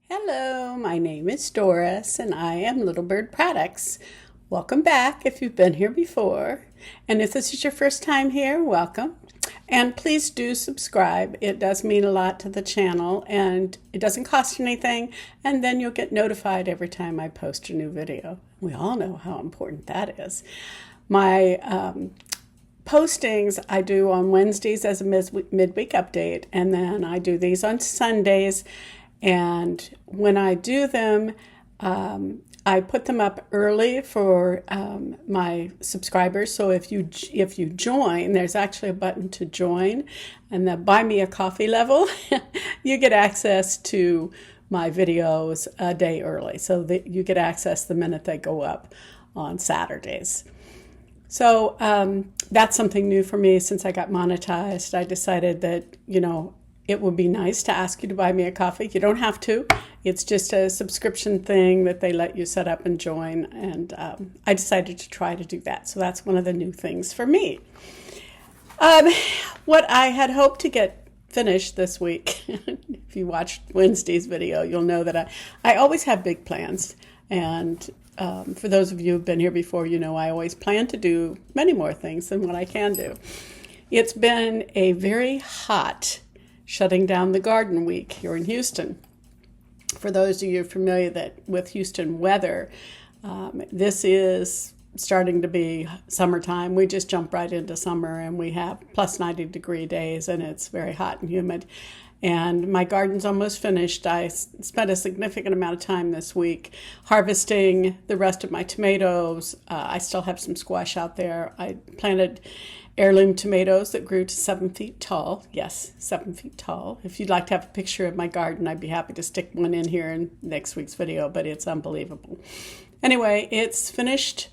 Hello, my name is Doris and I am Little Bird Products. Welcome back if you've been here before. And if this is your first time here, welcome. And please do subscribe. It does mean a lot to the channel and it doesn't cost you anything. And then you'll get notified every time I post a new video. We all know how important that is. My postings I do on Wednesdays as a midweek update, and then I do these on Sundays. And when I do them, I put them up early for my subscribers. So if you join, there's actually a button to join, and the Buy Me a Coffee level, you get access to my videos a day early. So that you get access the minute they go up on Saturdays. So that's something new for me since I got monetized. I decided that, it would be nice to ask you to buy me a coffee. You don't have to. It's just a subscription thing that they let you set up and join. And I decided to try to do that. So that's one of the new things for me. What I had hoped to get finished this week, if you watched Wednesday's video, you'll know that I always have big plans. And for those of you who've been here before, I always plan to do many more things than what I can do. It's been a very hot shutting down the garden week here in Houston. For those of you familiar with Houston weather, this is starting to be summertime. We just jump right into summer and we have plus 90 degree days and it's very hot and humid. And my garden's almost finished. I spent a significant amount of time this week harvesting the rest of my tomatoes. I still have some squash out there. I planted heirloom tomatoes that grew to 7 feet tall. Yes, 7 feet tall. If you'd like to have a picture of my garden, I'd be happy to stick one in here in next week's video, but it's unbelievable. Anyway, it's finished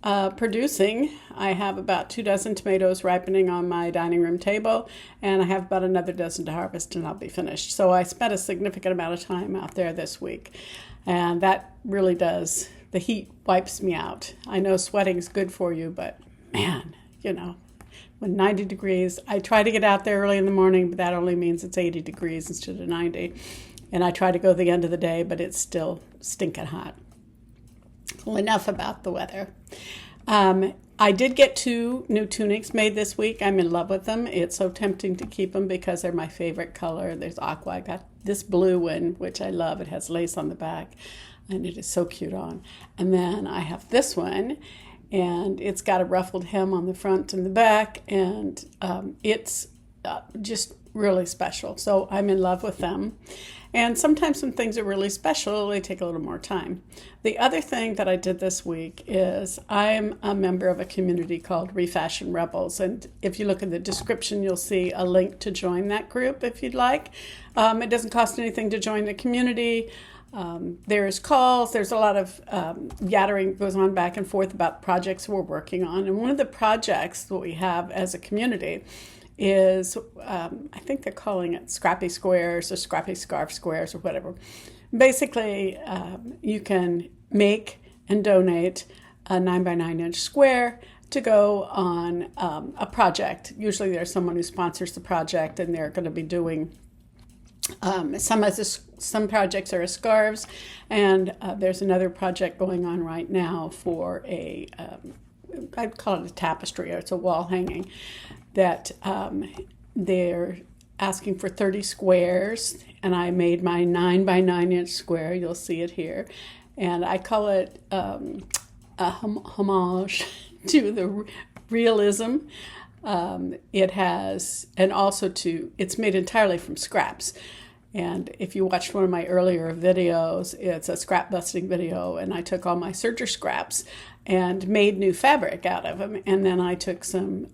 producing. I have about 24 tomatoes ripening on my dining room table, and I have about another dozen to harvest and I'll be finished. So I spent a significant amount of time out there this week, and that really does, the heat wipes me out. I know sweating's good for you, but man, when 90 degrees, I try to get out there early in the morning, but that only means it's 80 degrees instead of 90. And I try to go the end of the day, but it's still stinking hot. Well, enough about the weather. I did get 2 new tunics made this week. I'm in love with them. It's so tempting to keep them because they're my favorite color. There's aqua. I got this blue one, which I love. It has lace on the back, and it is so cute on. And then I have this one, and it's got a ruffled hem on the front and the back, and it's just really special. So I'm in love with them. And sometimes when things are really special, they take a little more time. The other thing that I did this week is I'm a member of a community called Refashion Rebels. And if you look in the description, you'll see a link to join that group if you'd like. It doesn't cost anything to join the community. There's calls, there's a lot of gathering goes on back and forth about projects we're working on. And one of the projects that we have as a community is, I think they're calling it Scrappy Squares or Scrappy Scarf Squares or whatever. Basically, you can make and donate a 9x9 inch square to go on a project. Usually there's someone who sponsors the project and they're going to be doing some projects are scarves, and there's another project going on right now for I'd call it a tapestry, or it's a wall hanging, that they're asking for 30 squares, and I made my 9x9 inch square. You'll see it here, and I call it a homage to the realism. It has, and also it's made entirely from scraps. And if you watched one of my earlier videos, it's a scrap busting video, and I took all my serger scraps and made new fabric out of them. And then I took some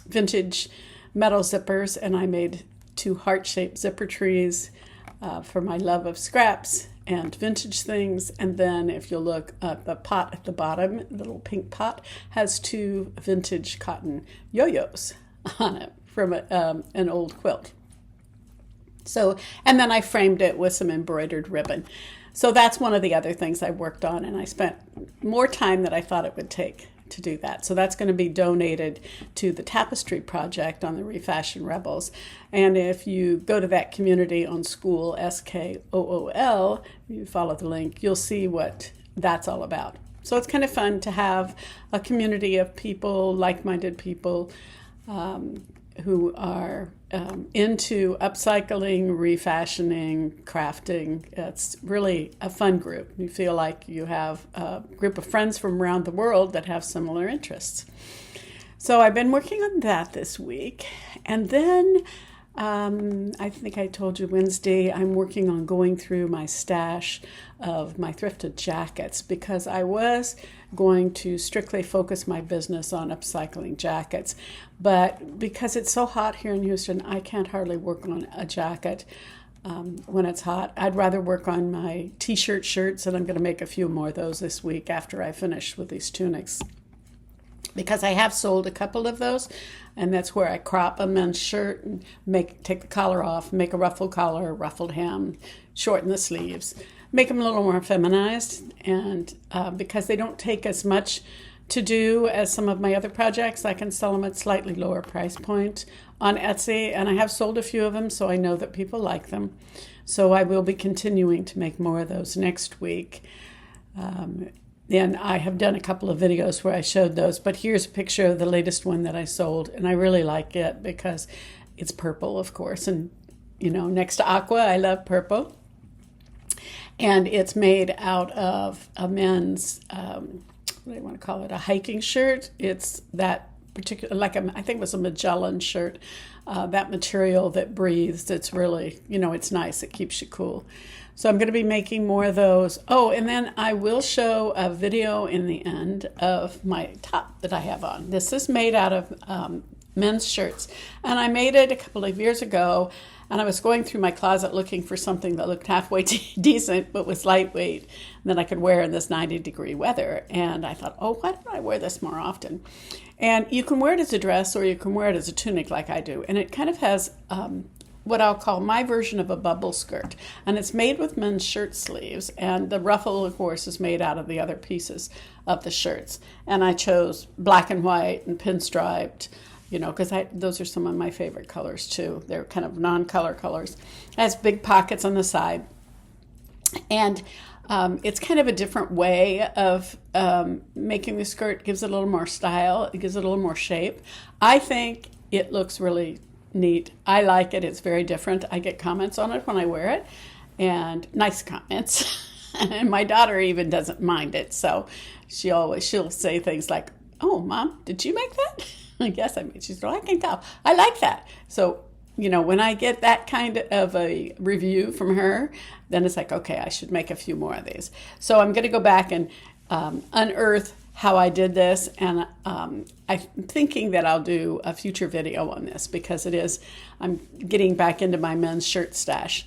vintage metal zippers and I made 2 heart-shaped zipper trees for my love of scraps and vintage things. And then if you look at the pot at the bottom, the little pink pot has 2 vintage cotton yo-yos on it from an old quilt. So, and then I framed it with some embroidered ribbon. So that's one of the other things I worked on, and I spent more time than I thought it would take. to do that. So that's going to be donated to the Tapestry Project on the Refashion Rebels. And if you go to that community on School, SKOOL, you follow the link, you'll see what that's all about. So it's kind of fun to have a community of people, like-minded people, who are into upcycling, refashioning, crafting. It's really a fun group. You feel like you have a group of friends from around the world that have similar interests. So I've been working on that this week. And then I think I told you Wednesday, I'm working on going through my stash of my thrifted jackets because I was going to strictly focus my business on upcycling jackets. But because it's so hot here in Houston, I can't hardly work on a jacket when it's hot. I'd rather work on my t-shirt shirts, and I'm going to make a few more of those this week after I finish with these tunics. Because I have sold a couple of those, and that's where I crop a men's shirt and take the collar off, make a ruffled collar, ruffled hem, shorten the sleeves, make them a little more feminized, and because they don't take as much to do as some of my other projects, I can sell them at slightly lower price point on Etsy, and I have sold a few of them, so I know that people like them. So I will be continuing to make more of those next week. And I have done a couple of videos where I showed those, but here's a picture of the latest one that I sold, and I really like it because it's purple, of course, and next to aqua, I love purple. And it's made out of a men's, what do I want to call it, a hiking shirt. It's that particular, I think it was a Magellan shirt, that material that breathes. It's really, it's nice. It keeps you cool. So I'm going to be making more of those. Oh, and then I will show a video in the end of my top that I have on. This is made out of men's shirts. And I made it a couple of years ago, and I was going through my closet looking for something that looked halfway decent but was lightweight and that I could wear in this 90-degree weather. And I thought, why don't I wear this more often? And you can wear it as a dress or you can wear it as a tunic like I do. And it kind of has what I'll call my version of a bubble skirt. And it's made with men's shirt sleeves. And the ruffle, of course, is made out of the other pieces of the shirts. And I chose black and white and pinstriped, because those are some of my favorite colors too. They're kind of non-color colors. It has big pockets on the side. And it's kind of a different way of making the skirt. It gives it a little more style. It gives it a little more shape. I think it looks really neat. I like it. It's very different. I get comments on it when I wear it, and nice comments. And my daughter even doesn't mind it. So she'll say things like, "Oh, Mom, did you make that?" Yes, I made. She said, "I can tell. I like that." So, when I get that kind of a review from her, then it's like, okay, I should make a few more of these. So I'm going to go back and unearth how I did this, and I'm thinking that I'll do a future video on this because I'm getting back into my men's shirt stash.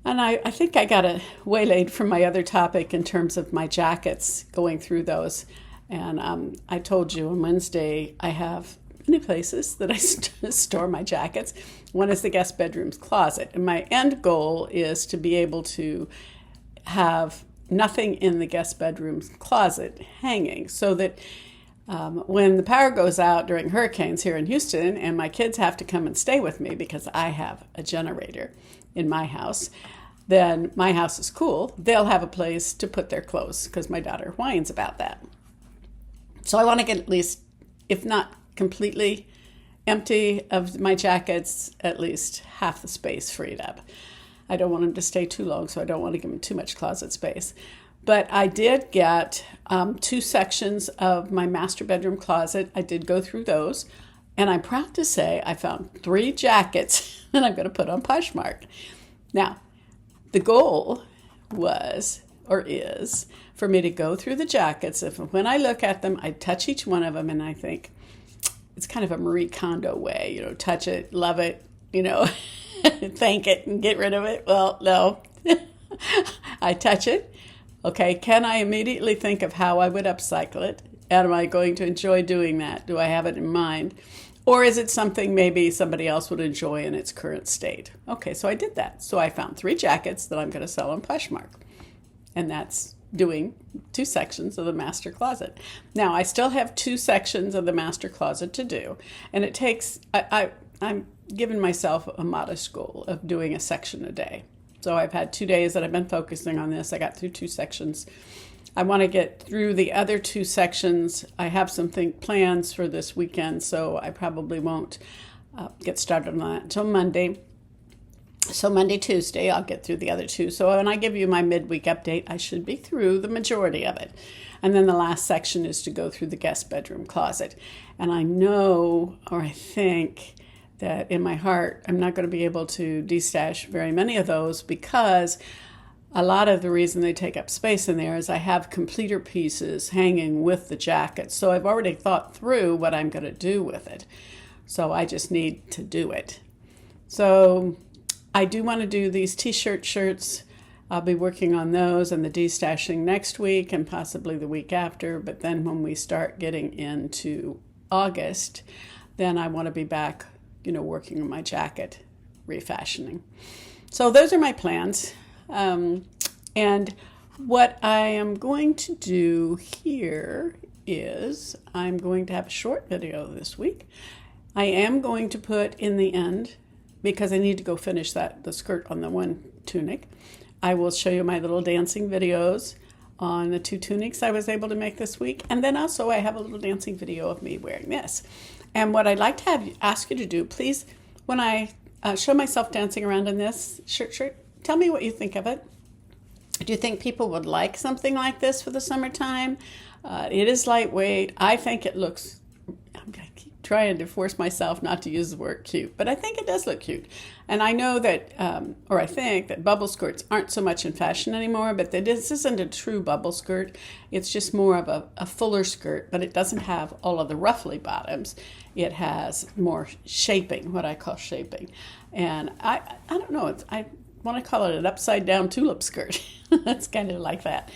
And I think I got waylaid from my other topic in terms of my jackets, going through those. And I told you on Wednesday I have many places that I store my jackets. One is the guest bedroom's closet. And my end goal is to be able to have nothing in the guest bedroom's closet hanging so that when the power goes out during hurricanes here in Houston and my kids have to come and stay with me because I have a generator in my house, then my house is cool. They'll have a place to put their clothes because my daughter whines about that. So I want to get at least, if not completely empty of my jackets, at least half the space freed up. I don't want them to stay too long, so I don't want to give them too much closet space. But I did get 2 sections of my master bedroom closet. I did go through those, and I'm proud to say I found 3 jackets that I'm going to put on Poshmark. Now, the goal was, or is, for me to go through the jackets. If when I look at them, I touch each one of them, and I think it's kind of a Marie Kondo way, touch it, love it, thank it and get rid of it. Well, no. I touch it. Okay, can I immediately think of how I would upcycle it? Am I going to enjoy doing that? Do I have it in mind? Or is it something maybe somebody else would enjoy in its current state? Okay, so I did that. So I found 3 jackets that I'm going to sell on Poshmark. And that's doing 2 sections of the master closet. Now, I still have 2 sections of the master closet to do, and it takes, I'm giving myself a modest goal of doing a section a day. So I've had 2 days that I've been focusing on this. I got through 2 sections. I want to get through the other 2 sections. I have some plans for this weekend, so I probably won't get started on that until Monday. So Monday, Tuesday, I'll get through the other 2. So when I give you my midweek update, I should be through the majority of it. And then the last section is to go through the guest bedroom closet. And I know, or I think, that in my heart, I'm not going to be able to destash very many of those, because a lot of the reason they take up space in there is I have completer pieces hanging with the jacket. So I've already thought through what I'm going to do with it. So I just need to do it. So I do want to do these t-shirt shirts. I'll be working on those and the destashing next week and possibly the week after. But then when we start getting into August, then I want to be back, working on my jacket refashioning. So those are my plans. And what I am going to do here is I'm going to have a short video this week. I am going to put in the end, because I need to go finish the skirt on the one tunic. I will show you my little dancing videos on the 2 tunics I was able to make this week. And then also I have a little dancing video of me wearing this. And what I'd like to ask you to do, please, when I show myself dancing around in this shirt, tell me what you think of it. Do you think people would like something like this for the summertime? It is lightweight. I think it looks, I'm going to keep trying to force myself not to use the word cute, but I think it does look cute. And I know that, or I think that bubble skirts aren't so much in fashion anymore, but this isn't a true bubble skirt. It's just more of a fuller skirt, but it doesn't have all of the ruffly bottoms. It has more shaping, what I call shaping. And I don't know, I want to call it an upside down tulip skirt. It's kind of like that.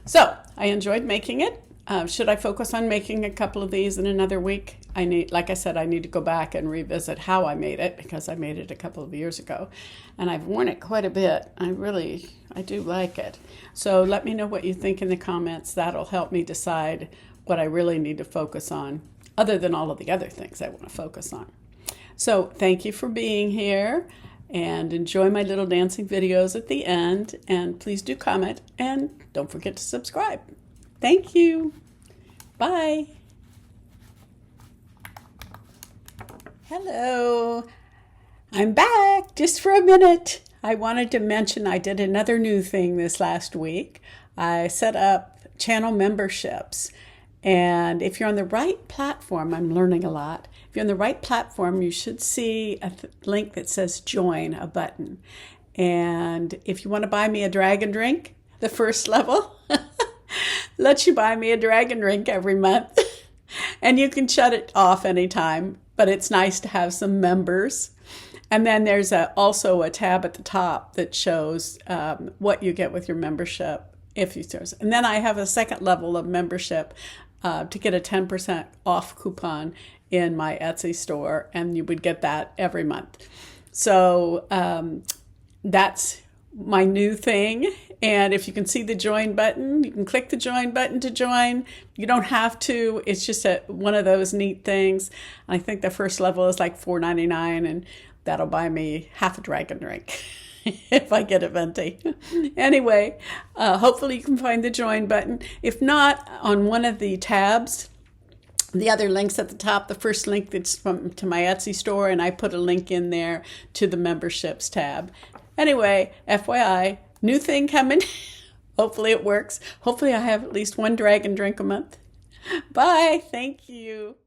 So I enjoyed making it. Should I focus on making a couple of these in another week? Like I said, I need to go back and revisit how I made it, because I made it a couple of years ago. And I've worn it quite a bit. I do like it. So let me know what you think in the comments. That'll help me decide what I really need to focus on, other than all of the other things I want to focus on. So thank you for being here, and enjoy my little dancing videos at the end. And please do comment, and don't forget to subscribe. Thank you. Bye. Hello. I'm back just for a minute. I wanted to mention I did another new thing this last week. I set up channel memberships. And if you're on the right platform, I'm learning a lot. If you're on the right platform, you should see a link that says join, a button. And if you want to buy me a dragon drink, the first level lets you buy me a dragon drink every month. And you can shut it off anytime, but it's nice to have some members. And then there's also a tab at the top that shows what you get with your membership. And then I have a second level of membership to get a 10% off coupon in my Etsy store, and you would get that every month. So that's my new thing. And if you can see the join button, you can click the join button to join. You don't have to. It's just one of those neat things. I think the first level is like $4.99, and that'll buy me half a dragon drink if I get a venti. Anyway, hopefully you can find the join button. If not, on one of the tabs, the other links at the top, the first link that's to my Etsy store, and I put a link in there to the memberships tab. Anyway, FYI, new thing coming. Hopefully it works. Hopefully I have at least one dragon drink a month. Bye. Thank you.